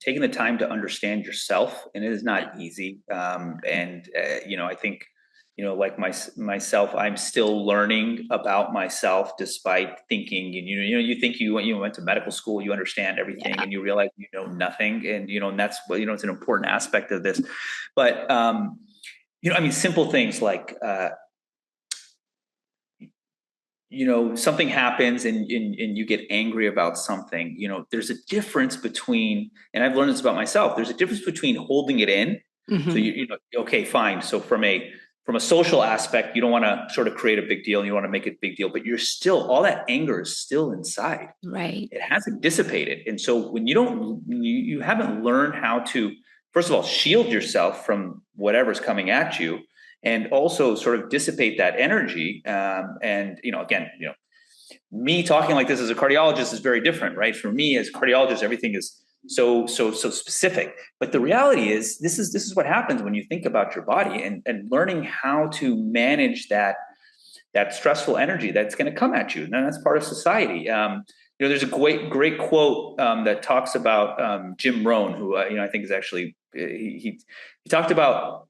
taking the time to understand yourself. And it is not easy. I think, like myself, I'm still learning about myself, despite thinking, you think you went to medical school, you understand everything, and you realize you know nothing. And, and that's, it's an important aspect of this. But, simple things like, something happens and you get angry about something, there's a difference between, and I've learned this about myself, there's a difference between holding it in. So okay, fine. So from a social aspect, you don't want to sort of create a big deal. You want to make it a big deal, but you're still, all that anger is still inside. Right. It hasn't dissipated. And so when you haven't learned how to, first of all, shield yourself from whatever's coming at you, and also sort of dissipate that energy. Me talking like this as a cardiologist is very different, right? For me as a cardiologist, everything is so specific. But the reality is, this is what happens when you think about your body, and learning how to manage that that stressful energy that's going to come at you. And that's part of society. There's a great quote that talks about Jim Rohn, who I think is actually he talked about,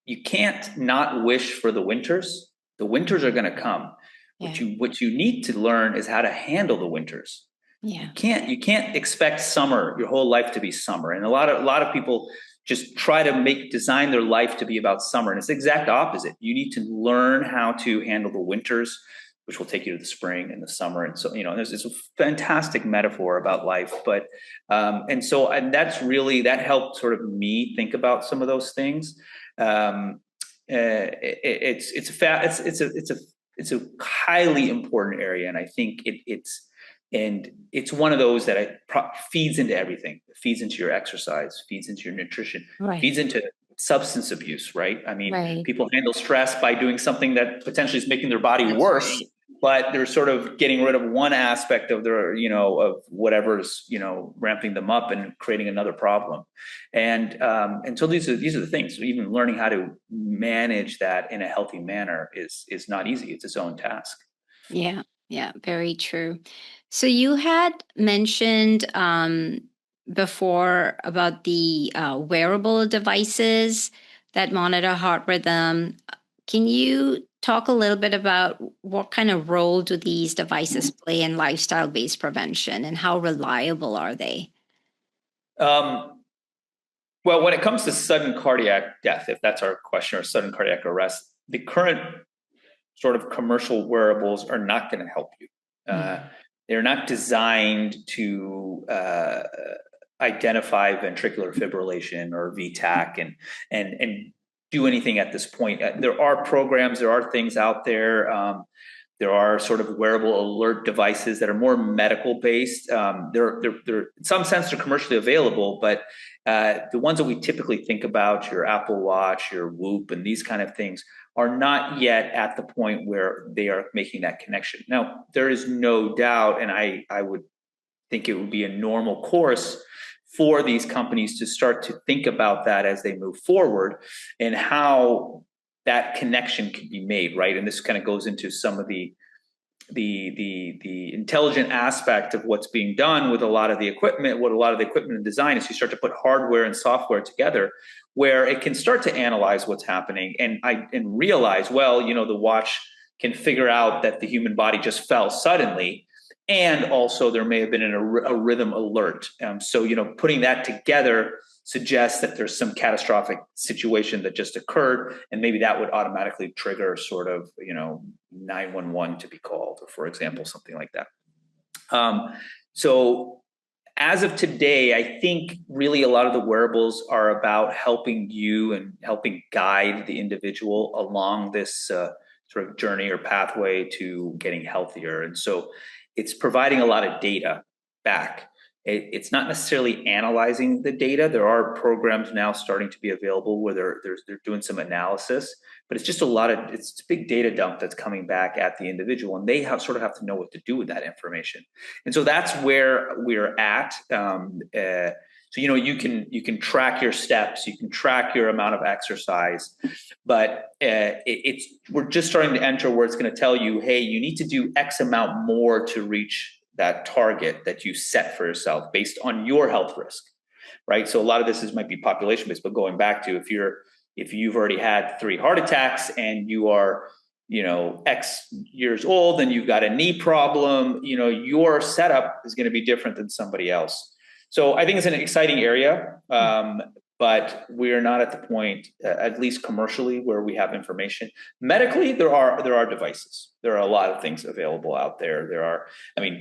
you can't not wish for the winters. The winters are going to come. Yeah. What you need to learn is how to handle the winters. Yeah. You can't expect summer your whole life to be summer. And a lot of people just try to design their life to be about summer. And it's the exact opposite. You need to learn how to handle the winters, which will take you to the spring and the summer. And so, there's a fantastic metaphor about life, but, and that helped sort of me think about some of those things. It's a highly important area. And I think it's one of those that feeds into everything. It feeds into your exercise, feeds into your nutrition, right. feeds into substance abuse, right? I mean, right. people handle stress by doing something that potentially is making their body worse, but they're sort of getting rid of one aspect of their, of whatever's, ramping them up and creating another problem. And so these are the things. So even learning how to manage that in a healthy manner is not easy. It's its own task. Yeah. Yeah. Very true. So you had mentioned before about the wearable devices that monitor heart rhythm. Can you talk a little bit about what kind of role do these devices play in lifestyle-based prevention, and how reliable are they? Well, when it comes to sudden cardiac death, if that's our question, or sudden cardiac arrest, the current sort of commercial wearables are not going to help you. They're not designed to identify ventricular fibrillation or VTAC and do anything at this point. There are programs, there are things out there. There are sort of wearable alert devices that are more medical based. They're in some sense they're commercially available, but the ones that we typically think about, your Apple Watch, your Whoop, and these kind of things, are not yet at the point where they are making that connection. Now, there is no doubt, and I would think it would be a normal course for these companies to start to think about that as they move forward, and how that connection can be made, right? And this kind of goes into some of the intelligent aspect of what's being done with a lot of the equipment. What a lot of the equipment and design is, you start to put hardware and software together where it can start to analyze what's happening and realize, well, the watch can figure out that the human body just fell suddenly. And also there may have been a rhythm alert. So, putting that together suggests that there's some catastrophic situation that just occurred, and maybe that would automatically trigger sort of 911 to be called, or for example, something like that. So as of today, I think really a lot of the wearables are about helping you and helping guide the individual along this sort of journey or pathway to getting healthier. And so it's providing a lot of data back. It's not necessarily analyzing the data. There are programs now starting to be available where they're doing some analysis, but it's just it's a big data dump that's coming back at the individual, and they have to know what to do with that information. And so that's where we're at. So you can track your steps, you can track your amount of exercise, but we're just starting to enter where it's going to tell you, hey, you need to do X amount more to reach that target that you set for yourself based on your health risk, right? So a lot of this might be population based, but going back to if you've already had 3 heart attacks and you are, X years old and you've got a knee problem, your setup is going to be different than somebody else. So I think it's an exciting area, but we're not at the point, at least commercially, where we have information. Medically, there are devices. There are a lot of things available out there.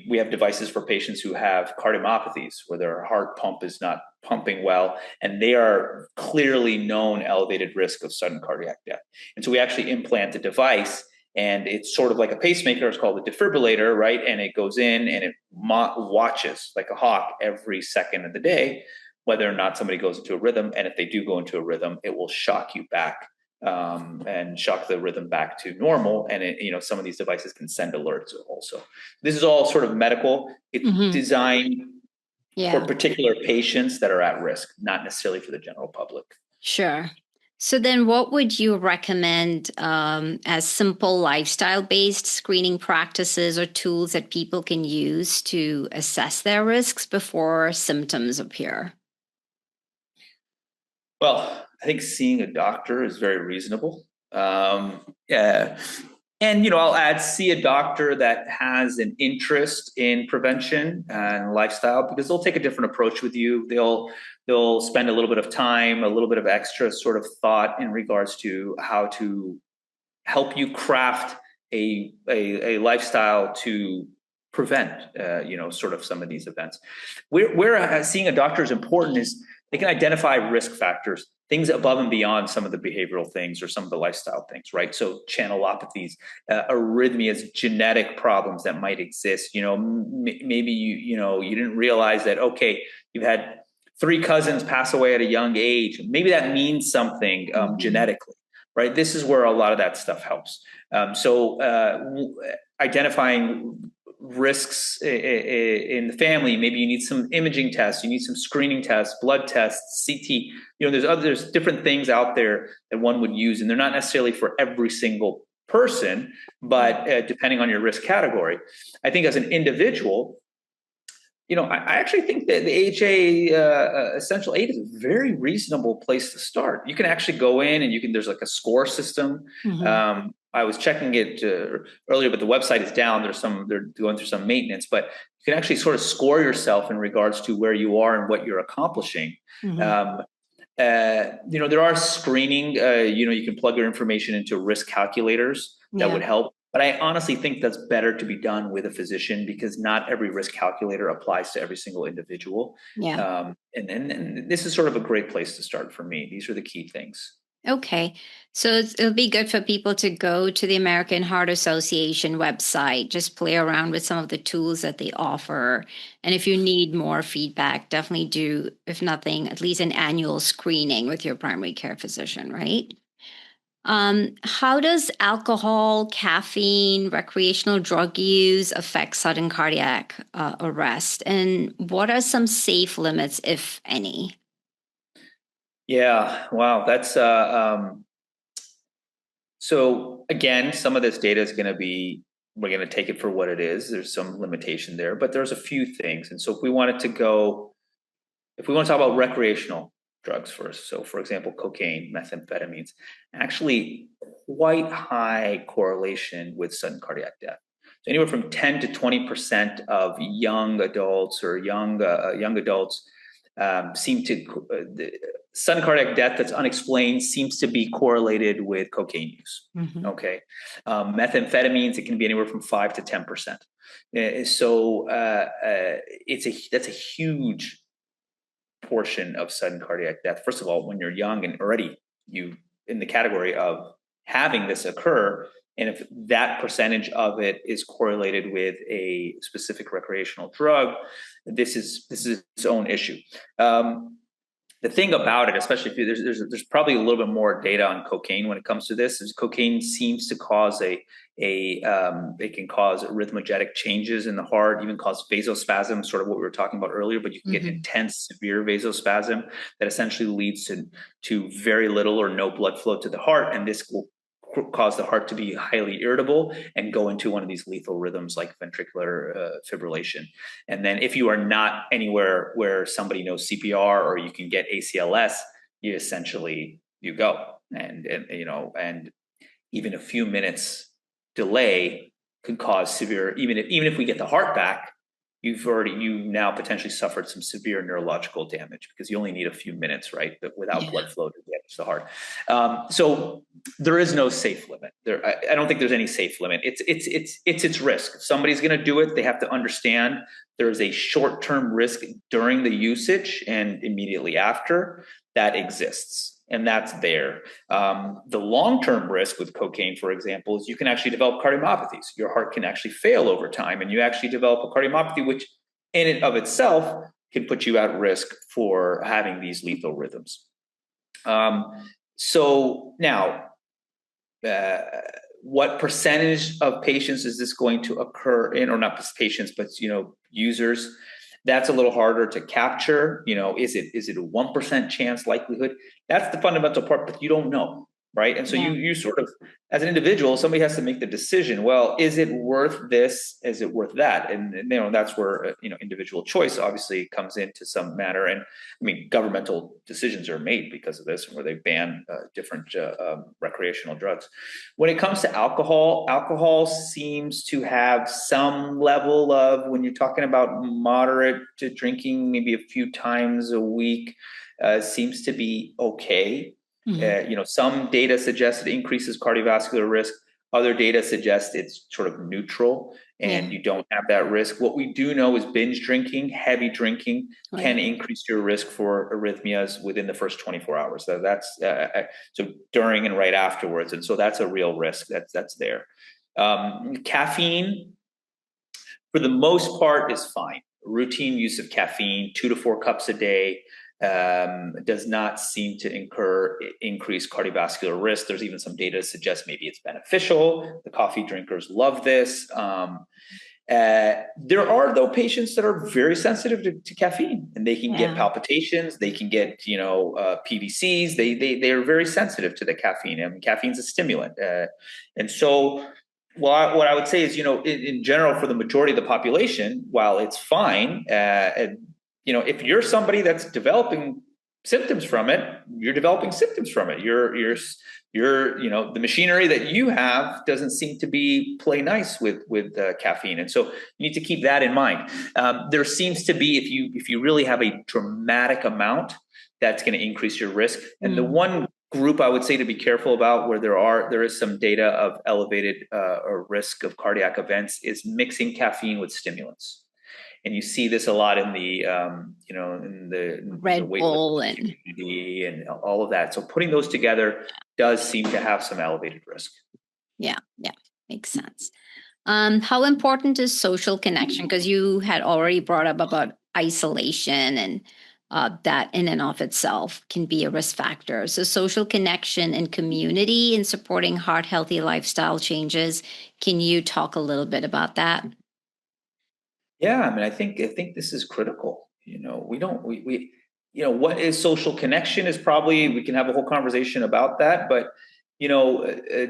We have devices for patients who have cardiomyopathies, where their heart pump is not pumping well, and they are clearly known elevated risk of sudden cardiac death. And so we actually implant a device, and it's sort of like a pacemaker. It's called a defibrillator, right? And it goes in and it watches like a hawk every second of the day whether or not somebody goes into a rhythm. And if they do go into a rhythm, it will shock you back and shock the rhythm back to normal. And some of these devices can send alerts also. This is all sort of medical. It's designed for particular patients that are at risk, not necessarily for the general public. Sure. So then what would you recommend as simple lifestyle-based screening practices or tools that people can use to assess their risks before symptoms appear? Well, I think seeing a doctor is very reasonable. Yeah. And, I'll add, see a doctor that has an interest in prevention and lifestyle, because they'll take a different approach with you. They'll spend a little bit of time, a little bit of extra sort of thought in regards to how to help you craft a lifestyle to prevent, sort of some of these events. Where seeing a doctor is important is they can identify risk factors, things above and beyond some of the behavioral things or some of the lifestyle things, right? So channelopathies, arrhythmias, genetic problems that might exist. Maybe you didn't realize that, okay, you've had 3 cousins pass away at a young age. Maybe that means something genetically, right? This is where a lot of that stuff helps. So identifying risks in the family, maybe you need some imaging tests, you need some screening tests, blood tests, CT. There's different things out there that one would use, and they're not necessarily for every single person, but depending on your risk category. I think as an individual, I actually think that the AHA Essential 8 is a very reasonable place to start. You can actually go in and there's like a score system. Mm-hmm. I was checking it earlier, but the website is down. They're going through some maintenance, but you can actually sort of score yourself in regards to where you are and what you're accomplishing. Mm-hmm. There are screening, you can plug your information into risk calculators that would Yeah. help. But I honestly think that's better to be done with a physician, because not every risk calculator applies to every single individual. Yeah. And this is sort of a great place to start for me. These are the key things. Okay. So it'll be good for people to go to the American Heart Association website, just play around with some of the tools that they offer. And if you need more feedback, definitely do, if nothing, at least an annual screening with your primary care physician, right? How does alcohol, caffeine, recreational drug use affect sudden cardiac arrest? And what are some safe limits, if any? Yeah, wow, that's so again, some of this data is going to be, we're going to take it for what it is. There's some limitation there, but there's a few things. And so if we want to talk about recreational drugs first, so for example, cocaine, methamphetamines, actually quite high correlation with sudden cardiac death. So anywhere from 10 to 20% of young adults or young adults seem to sudden cardiac death that's unexplained seems to be correlated with cocaine use. Mm-hmm. Okay, methamphetamines, it can be anywhere from 5 to 10%. So that's a huge portion of sudden cardiac death. First of all, when you're young and already you in the category of having this occur, and if that percentage of it is correlated with a specific recreational drug, this is its own issue. The thing about it, especially if there's probably a little bit more data on cocaine when it comes to this, is cocaine seems to cause it can cause arrhythmogenic changes in the heart, even cause vasospasm, sort of what we were talking about earlier, but you can get intense, severe vasospasm that essentially leads to very little or no blood flow to the heart. And this will cause the heart to be highly irritable and go into one of these lethal rhythms like ventricular fibrillation. And then if you are not anywhere where somebody knows CPR or you can get ACLS, you go. And even a few minutes delay could cause severe, even if we get the heart back, you now potentially suffered some severe neurological damage, because you only need a few minutes, right? But without blood flow to damage the heart. So there is no safe limit. I don't think there's any safe limit. It's risk. If somebody's going to do it, they have to understand there's a short-term risk during the usage and immediately after that exists. And that's there. The long-term risk with cocaine, for example, is you can actually develop cardiomyopathies. Your heart can actually fail over time, and you actually develop a cardiomyopathy, which in and of itself can put you at risk for having these lethal rhythms. So now, what percentage of patients is this going to occur in, or not patients, but users? That's a little harder to capture. Is it a 1% chance likelihood? That's the fundamental part, but you don't know, right? And so Yeah. you sort of, as an individual, somebody has to make the decision. Well, is it worth this? Is it worth that? And that's where individual choice obviously comes into some matter. And I mean, governmental decisions are made because of this, where they ban different recreational drugs. When it comes to alcohol, alcohol seems to have some level of, when you're talking about moderate to drinking, maybe a few times a week, seems to be okay. Some data suggests it increases cardiovascular risk. Other data suggest it's sort of neutral and you don't have that risk. What we do know is binge drinking, heavy drinking can increase your risk for arrhythmias within the first 24 hours. So that's so during and right afterwards. And so that's a real risk that's there. Caffeine, for the most part, is fine. Routine use of caffeine, 2 to 4 cups a day, does not seem to increase cardiovascular risk. There's even some data to suggest maybe it's beneficial. The coffee drinkers love this. There are, though, patients that are very sensitive to caffeine, and they can get palpitations, they can get PVCs. They are very sensitive to the caffeine. I mean, caffeine's a stimulant, and so. Well, what I would say is, in general, for the majority of the population, while it's fine, if you're somebody that's developing symptoms from it, you're developing symptoms from it. You're the machinery that you have doesn't seem to play nice with caffeine, and so you need to keep that in mind. There seems to be, if you really have a dramatic amount, that's going to increase your risk. And the one group I would say to be careful about, where there is some data of elevated risk of cardiac events, is mixing caffeine with stimulants. And you see this a lot in the Red Bull and all of that. So putting those together does seem to have some elevated risk. Yeah, makes sense. How important is social connection? Because you had already brought up about isolation, and that in and of itself can be a risk factor. So social connection and community in supporting heart healthy lifestyle changes. Can you talk a little bit about that? Yeah, I mean, I think this is critical. What is social connection is probably, we can have a whole conversation about that, but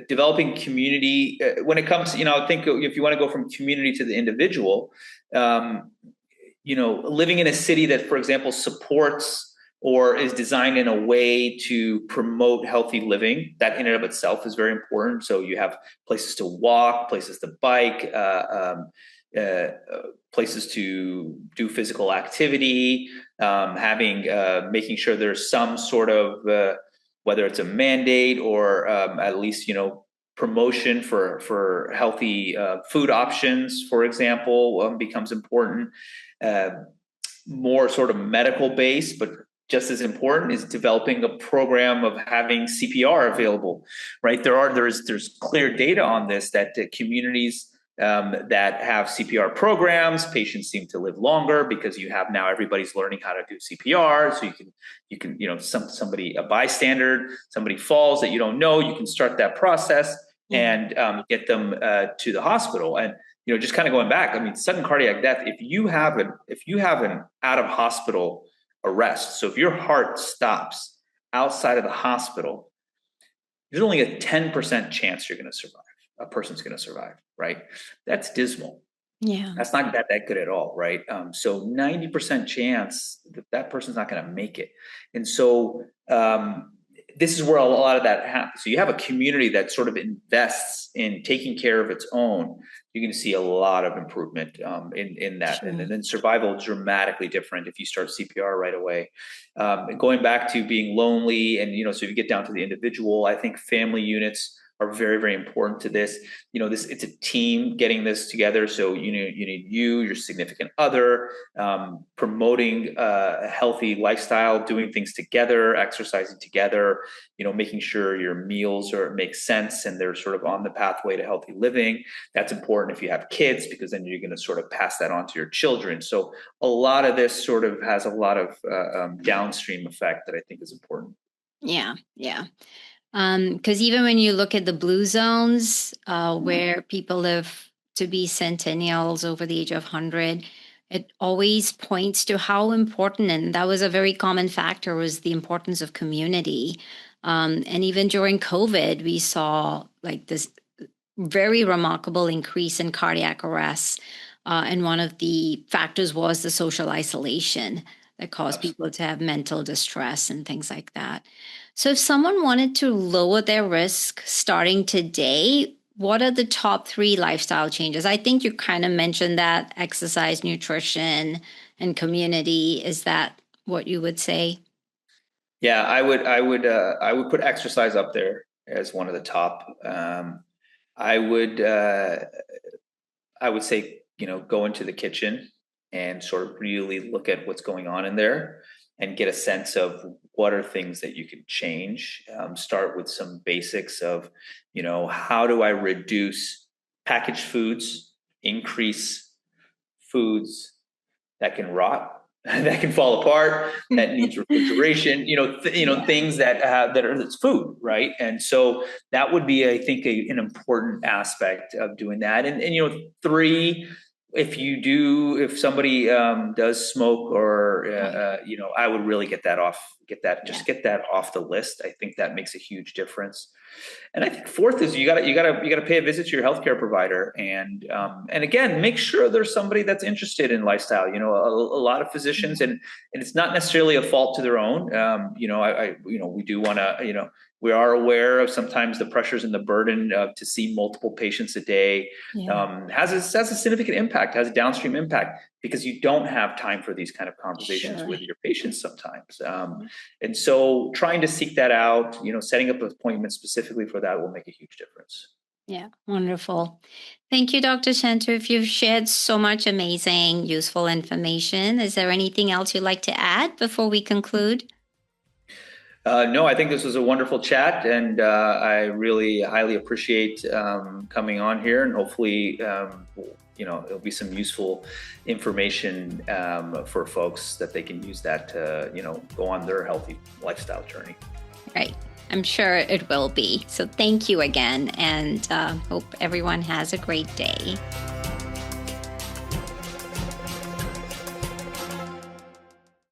developing community, when it comes, I think if you want to go from community to the individual, living in a city that, for example, supports or is designed in a way to promote healthy living, that in and of itself is very important. So you have places to walk, places to bike, places to do physical activity, making sure there's some sort of, whether it's a mandate or at least, promotion for healthy food options, for example, becomes important. More sort of medical based, but just as important is developing a program of having CPR available, right? There's clear data on this, that the communities that have CPR programs, patients seem to live longer because you have now everybody's learning how to do CPR. So you can somebody, a bystander, somebody falls that you don't know, you can start that process and get them to the hospital. And just kind of going back, I mean, sudden cardiac death, if you have an out of hospital arrest, so if your heart stops outside of the hospital, there's only a 10% chance you're going to survive. A person's going to survive, right? That's dismal. Yeah. That's not that good at all, right? So 90% chance that person's not going to make it. And so this is where a lot of that happens. So you have a community that sort of invests in taking care of its own. You're going to see a lot of improvement in that. Sure. And then survival is dramatically different if you start CPR right away. Going back to being lonely, and so if you get down to the individual, I think family units are very, very important to this. It's a team getting this together. So you need your significant other, promoting a healthy lifestyle, doing things together, exercising together, making sure your meals make sense and they're sort of on the pathway to healthy living. That's important if you have kids, because then you're going to sort of pass that on to your children. So a lot of this sort of has a lot of downstream effect that I think is important. Yeah. Because even when you look at the blue zones, where people live to be centennials over the age of 100, It always points to how important, and that was a very common factor, was the importance of community. And even during COVID, we saw like this very remarkable increase in cardiac arrests. And one of the factors was the social isolation that caused people to have mental distress and things like that. So, if someone wanted to lower their risk starting today, what are the top three lifestyle changes? I think you kind of mentioned that: exercise, nutrition, and community. Is that what you would say? Yeah, I would put exercise up there as one of the top. I would I would say, go into the kitchen and sort of really look at what's going on in there and get a sense of what are things that you can change. Start with some basics of, how do I reduce packaged foods, increase foods that can rot, that can fall apart, that needs refrigeration, things that's food, right? And so that would be, I think, an important aspect of doing that. And three, if somebody does smoke or I would really get that off the list. I think that makes a huge difference. And I think fourth is you got to pay a visit to your healthcare provider, and again, make sure there's somebody that's interested in lifestyle. A lot of physicians, and it's not necessarily a fault to their own. We do want to, we are aware of sometimes the pressures and the burden to see multiple patients a day. Has a significant impact, has a downstream impact, because you don't have time for these kind of conversations with your patients sometimes. And so trying to seek that out, setting up appointments specifically for that will make a huge difference. Yeah, wonderful. Thank you, Dr. Shantu. You've shared so much amazing, useful information. Is there anything else you'd like to add before we conclude? No, I think this was a wonderful chat, and I really highly appreciate coming on here, and hopefully, there'll be some useful information for folks that they can use that to, go on their healthy lifestyle journey. Right. I'm sure it will be. So thank you again, and hope everyone has a great day.